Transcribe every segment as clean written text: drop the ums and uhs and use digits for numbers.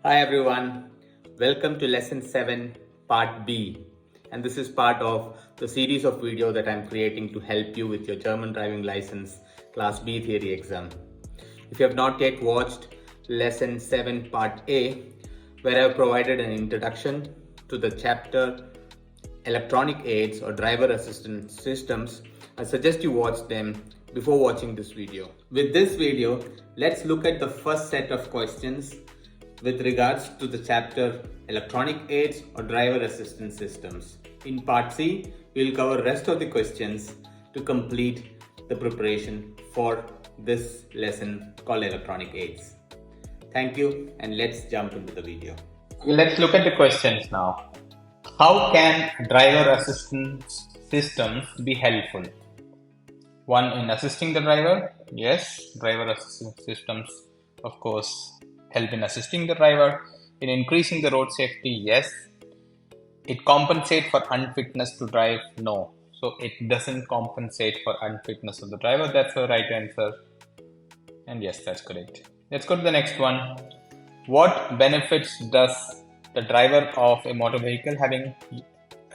Hi everyone, welcome to Lesson 7 Part B, and this is part of the series of video that I'm creating to help you with your German driving license Class B theory exam. If you have not yet watched Lesson 7 Part A, where I've provided an introduction to the chapter Electronic Aids or Driver Assistance Systems, I suggest you watch them before watching this video. With this video, let's look at the first set of questions with regards to the chapter Electronic Aids or Driver Assistance Systems. In Part C, we will cover rest of the questions to complete the preparation for this lesson called Electronic Aids. Thank you, and let's jump into the video. Let's look at the questions now. How can driver assistance systems be helpful? One, in assisting the driver. Yes, driver assistance systems, of course, help in assisting the driver. In increasing the road safety, yes. It compensates for unfitness to drive? No. So it doesn't compensate for unfitness of the driver. That's the right answer. And yes, that's correct. Let's go to the next one. What benefits does the driver of a motor vehicle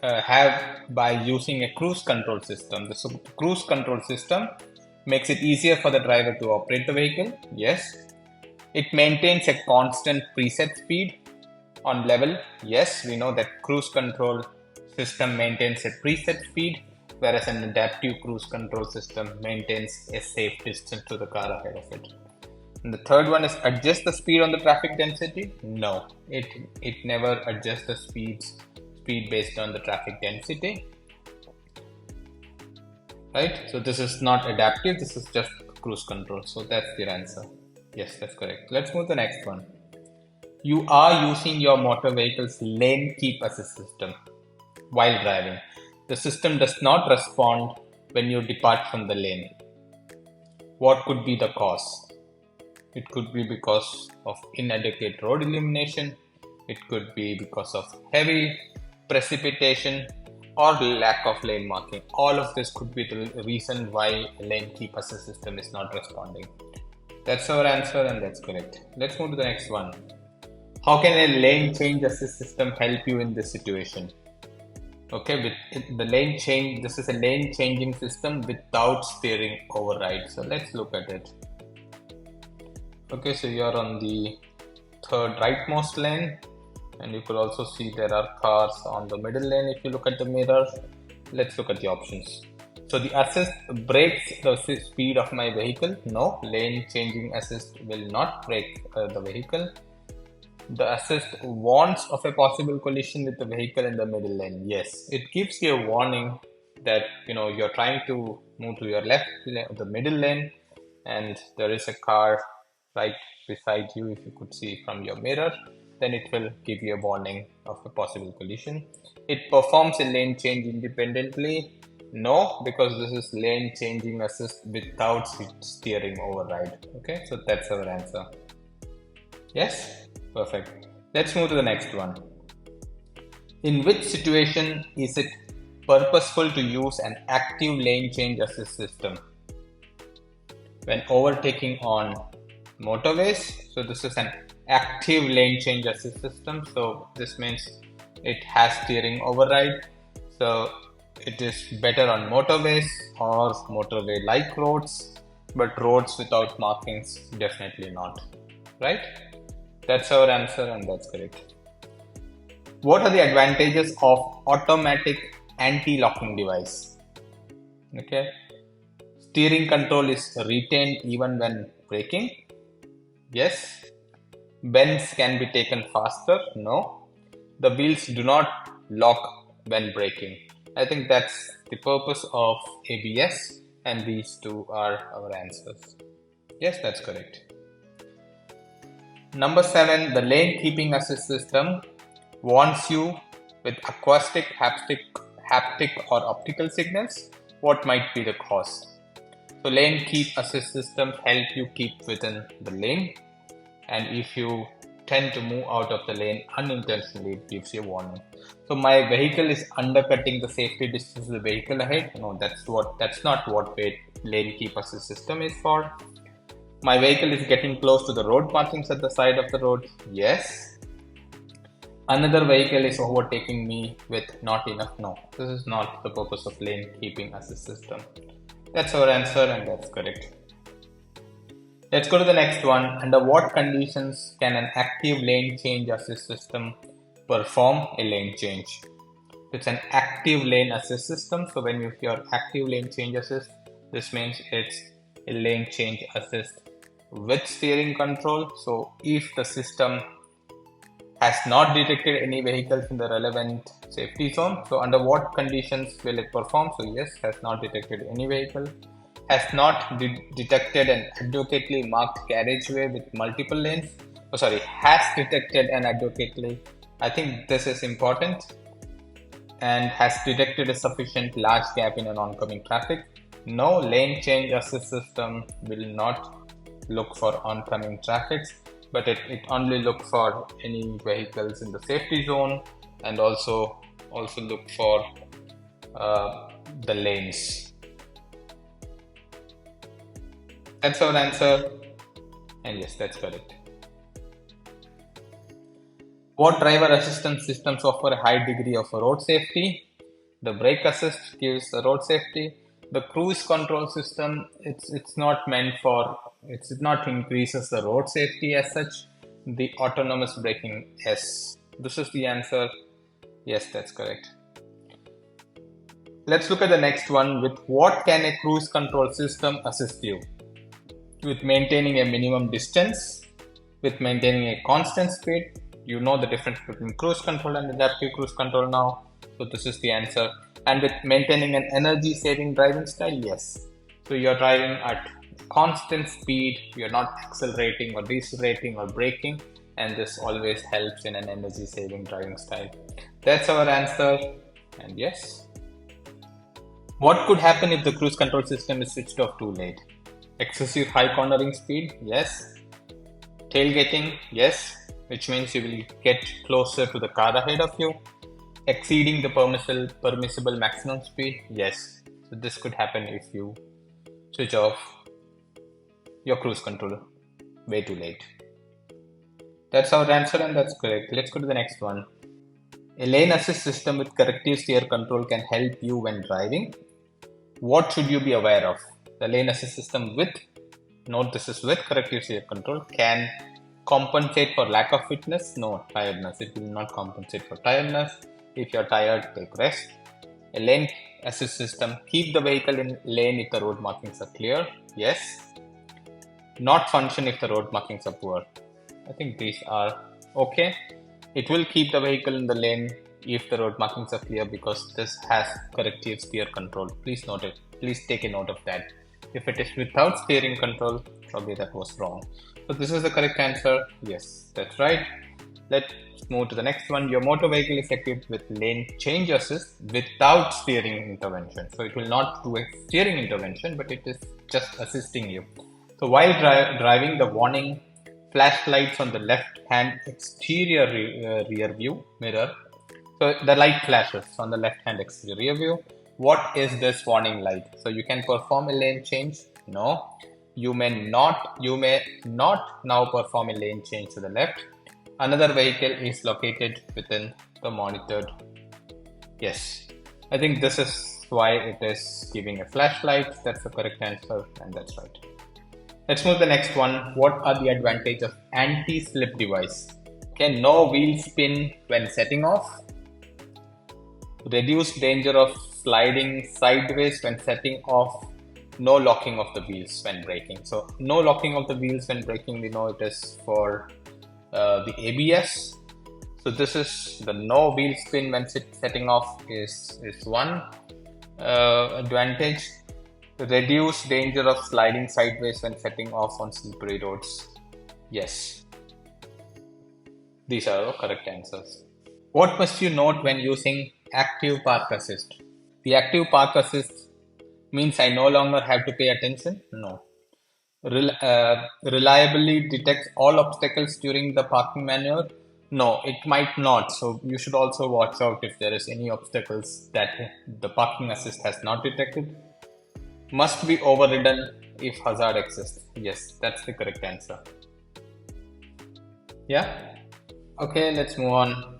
have by using a cruise control system? The cruise control system makes it easier for the driver to operate the vehicle. Yes. It maintains a constant preset speed on level. Yes, we know that cruise control system maintains a preset speed, whereas an adaptive cruise control system maintains a safe distance to the car ahead of it. And the third one is adjust the speed on the traffic density. No, it never adjusts the speed based on the traffic density. Right? So this is not adaptive, this is just cruise control. So that's your answer. Yes, that's correct. Let's move to the next one. You are using your motor vehicle's lane keep assist system while driving. The system does not respond when you depart from the lane. What could be the cause? It could be because of inadequate road illumination. It could be because of heavy precipitation or lack of lane marking. All of this could be the reason why a lane keep assist system is not responding. That's our answer, and that's correct. Let's move to the next one. How can a lane change assist system help you in this situation? Okay, with the lane change, this is a lane changing system without steering override. So let's look at it. Okay, so you're on the third rightmost lane, and you could also see there are cars on the middle lane if you look at the mirror. Let's look at the options. So the assist brakes the speed of my vehicle. No, lane changing assist will not brake the vehicle. The assist warns of a possible collision with the vehicle in the middle lane. Yes, it gives you a warning that you're trying to move to your left lane, the middle lane, and there is a car right beside you. If you could see from your mirror, then it will give you a warning of a possible collision. It performs a lane change independently. No, because this is lane changing assist without steering override. Okay, so that's our answer. Yes, perfect. Let's move to the next one. In which situation is it purposeful to use an active lane change assist system? When overtaking on motorways. So this is an active lane change assist system. So this means it has steering override. So it is better on motorways or motorway like roads, but roads without markings, definitely not. Right? That's our answer, and that's correct. What are the advantages of automatic anti-locking device? Okay. Steering control is retained even when braking. Yes. Bends can be taken faster. No. The wheels do not lock when braking. I think that's the purpose of ABS, and these two are our answers. Yes, that's correct. Number 7, the lane keeping assist system warns you with acoustic, haptic or optical signals. What might be the cause? So lane keep assist systems help you keep within the lane, and if you tend to move out of the lane unintentionally, it gives you a warning. So my vehicle is undercutting the safety distance of the vehicle ahead. No, that's not what lane keep assist system is for. My vehicle is getting close to the road markings at the side of the road. Yes, Another vehicle is overtaking me with not enough. No, this is not the purpose of lane keeping assist system. That's our answer, and that's correct. Let's go to the next one. Under what conditions can an active lane change assist system perform a lane change? It's an active lane assist system. So when you hear active lane change assist, this means it's a lane change assist with steering control. So if the system has not detected any vehicles in the relevant safety zone, so under what conditions will it perform? So yes, has not detected any vehicle, has not detected an adequately marked carriageway with multiple lanes. Oh, sorry, has detected an adequately, I think this is important, and has detected a sufficient large gap in an oncoming traffic. No, lane change assist system will not look for oncoming traffic, but it only look for any vehicles in the safety zone, and also look for the lanes. That's our answer, and yes, that's correct. What driver assistance systems offer a high degree of road safety? The brake assist gives the road safety. The cruise control system, it's not meant for, it's not increases the road safety as such. The autonomous braking, yes. This is the answer. Yes, that's correct. Let's look at the next one. With what can a cruise control system assist you? With maintaining a minimum distance, with maintaining a constant speed. You know the difference between cruise control and adaptive cruise control now. So this is the answer. And with maintaining an energy saving driving style, yes. So you're driving at constant speed, you're not accelerating or decelerating or braking, and this always helps in an energy saving driving style. That's our answer, and yes. What could happen if the cruise control system is switched off too late? Excessive high cornering speed, yes. Tailgating, yes, which means you will get closer to the car ahead of you. Exceeding the permissible maximum speed, yes. So this could happen if you switch off your cruise control way too late. That's our answer, and that's correct. Let's go to the next one. A lane assist system with corrective steer control can help you when driving. What should you be aware of? The lane assist system with, note this is with corrective steer control, can compensate for lack of fitness? No, tiredness. It will not compensate for tiredness. If you're tired, take rest. A lane assist system, keep the vehicle in lane if the road markings are clear. Yes. Not function if the road markings are poor. I think these are okay. It will keep the vehicle in the lane if the road markings are clear, because this has corrective steer control. Please note it. Please take a note of that. If it is without steering control, probably that was wrong. So this is the correct answer. Yes, that's right. Let's move to the next one. Your motor vehicle is equipped with lane change assist without steering intervention. So it will not do a steering intervention, but it is just assisting you. So while driving, the warning flashlights on the left hand exterior rear view mirror. So the light flashes on the left hand exterior rear view. What is this warning light? So you can perform a lane change? No. You may not now perform a lane change to the left. Another vehicle is located within the monitored. Yes, I think this is why it is giving a flashlight. That's the correct answer, and that's right. Let's move to the next one. What are the advantages of anti-slip device? Okay, no wheel spin when setting off. Reduce danger of sliding sideways when setting off. No locking of the wheels when braking. So no locking of the wheels when braking, we know it is for the ABS. So this is the no wheel spin when setting off is one advantage. Reduce danger of sliding sideways when setting off on slippery roads. Yes. These are the correct answers. What must you note when using active park assist? The active park assist means I no longer have to pay attention? No. Reliably detects all obstacles during the parking maneuver? No, it might not. So you should also watch out if there is any obstacles that the parking assist has not detected. Must be overridden if hazard exists. Yes, that's the correct answer. Yeah? Okay, let's move on.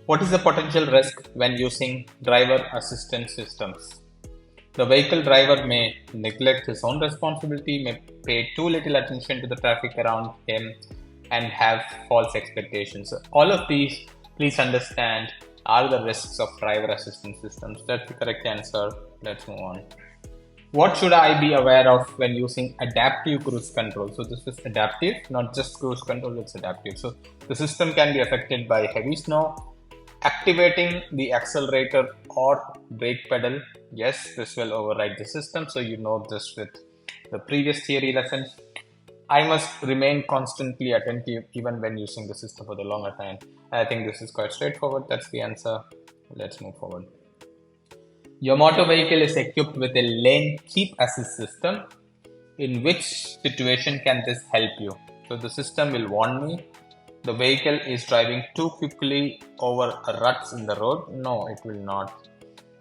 What is the potential risk when using driver assistance systems? The vehicle driver may neglect his own responsibility, may pay too little attention to the traffic around him, and have false expectations. So all of these, please understand, are the risks of driver assistance systems. That's the correct answer. Let's move on. What should I be aware of when using adaptive cruise control? So this is adaptive, not just cruise control, it's adaptive. So the system can be affected by heavy snow, activating the accelerator or brake pedal. Yes, this will override the system. So you know this with the previous theory lessons. I must remain constantly attentive even when using the system for the longer time. I think this is quite straightforward. That's the answer. Let's move forward. Your motor vehicle is equipped with a lane keep assist system. In which situation can this help you? So the system will warn me the vehicle is driving too quickly over ruts in the road. No, it will not.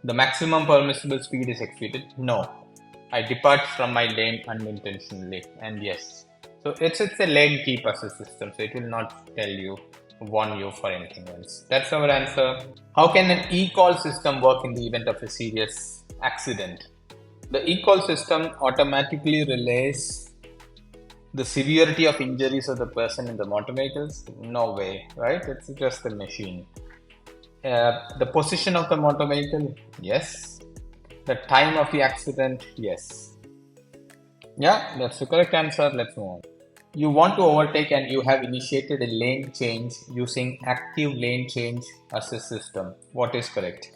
The maximum permissible speed is exceeded. No, I depart from my lane unintentionally. And yes, so it's a lane keep assist system. So it will not warn you for anything else. That's our answer. How can an e-call system work in the event of a serious accident? The e-call system automatically relays the severity of injuries of the person in the motor vehicles. No way, right? It's just a machine. The position of the motor vehicle, yes. The time of the accident, yes. Yeah, that's the correct answer. Let's move on. You want to overtake and you have initiated a lane change using active lane change assist system. What is correct?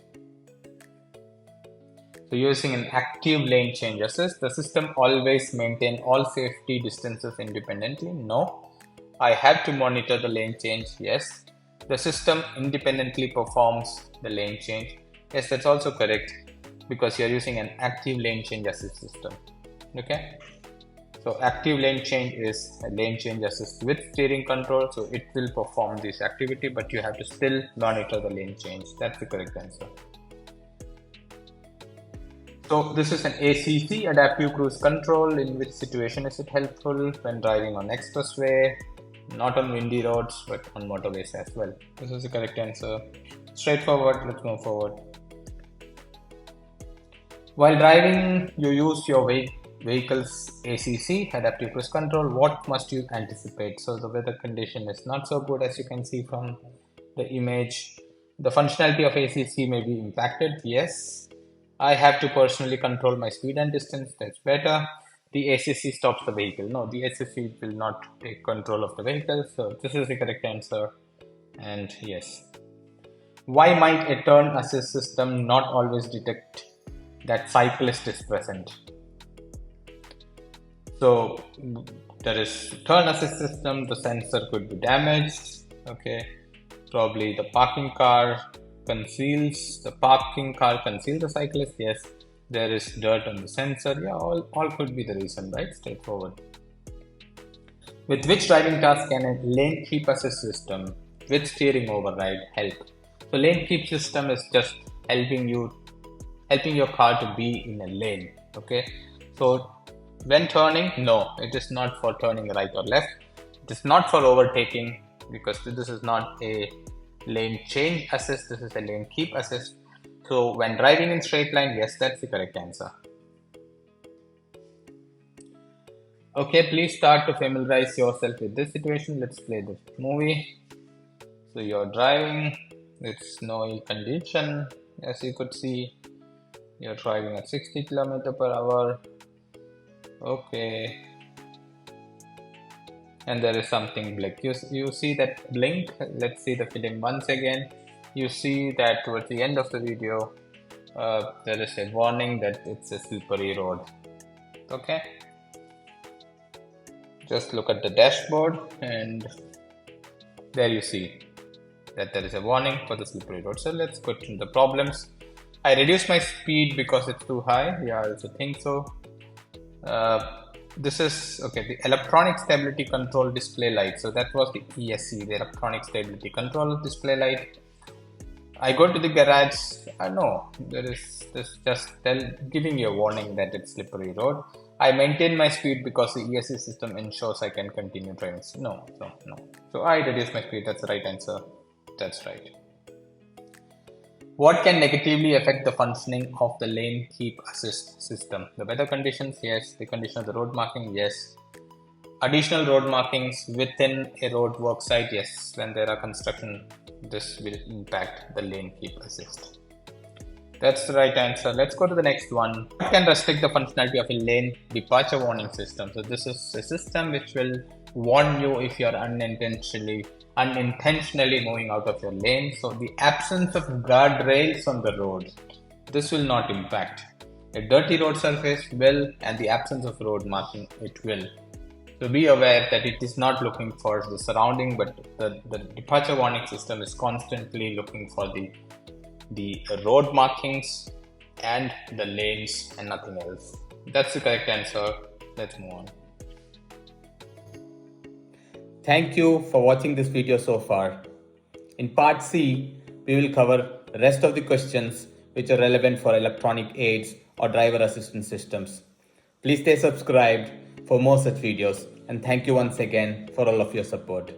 So using an active lane change assist, the system always maintain all safety distances independently. No. I have to monitor the lane change. Yes. The system independently performs the lane change. Yes, that's also correct because you're using an active lane change assist system. Okay. So active lane change is a lane change assist with steering control. So it will perform this activity, but you have to still monitor the lane change. That's the correct answer. So this is an ACC, adaptive cruise control. In which situation is it helpful? When driving on expressway, not on windy roads, but on motorways as well. This is the correct answer. Straightforward. Let's move forward. While driving, you use your vehicle's ACC, adaptive cruise control. What must you anticipate? So the weather condition is not so good, as you can see from the image. The functionality of ACC may be impacted. Yes. I have to personally control my speed and distance. That's better. The ACC stops the vehicle. No, the ACC will not take control of the vehicle. So this is the correct answer. And yes. Why might a turn assist system not always detect that cyclist is present? So there is turn assist system. The sensor could be damaged. Okay. Probably the parking car conceals the cyclist. Yes, there is dirt on the sensor. Yeah, all could be the reason, right? Straightforward. With which driving task can a lane keep assist system with steering override help? So lane keep system is just helping your car to be in a lane. Okay, so when turning, no, it is not for turning right or left. It is not for overtaking because this is not a lane change assist, this is a lane keep assist. So when driving in straight line, yes, that's the correct answer. Okay, please start to familiarize yourself with this situation. Let's play the movie. So you're driving, it's snowy condition. As you could see, you're driving at 60 km/h. Okay. And there is something blink. You see that blink. Let's see the film once again. You see that towards the end of the video, there is a warning that it's a slippery road. Okay. Just look at the dashboard and there you see that there is a warning for the slippery road. So let's go to the problems. I reduced my speed because it's too high. Yeah, I also think so. This is okay, the electronic stability control display light. So that was the ESC, the electronic stability control display light. I go to the garage. No, there is this just giving you a warning that it's slippery road. I maintain my speed because the ESC system ensures I can continue driving. No. So I reduce my speed. That's the right answer. That's right. What can negatively affect the functioning of the lane keep assist system? The weather conditions, yes. The condition of the road marking, yes. Additional road markings within a road work site, yes. When there are construction, this will impact the lane keep assist. That's the right answer. Let's go to the next one. What can restrict the functionality of a lane departure warning system? So this is a system which will warn you if you're unintentionally moving out of your lane. So the absence of guardrails on the road, this will not impact. A dirty road surface will, and the absence of road marking, it will. So be aware that it is not looking for the surrounding, but the departure warning system is constantly looking for the road markings and the lanes and nothing else. That's the correct answer. Let's move on. Thank you for watching this video so far. In part C, we will cover the rest of the questions which are relevant for electronic aids or driver assistance systems. Please stay subscribed for more such videos, and thank you once again for all of your support.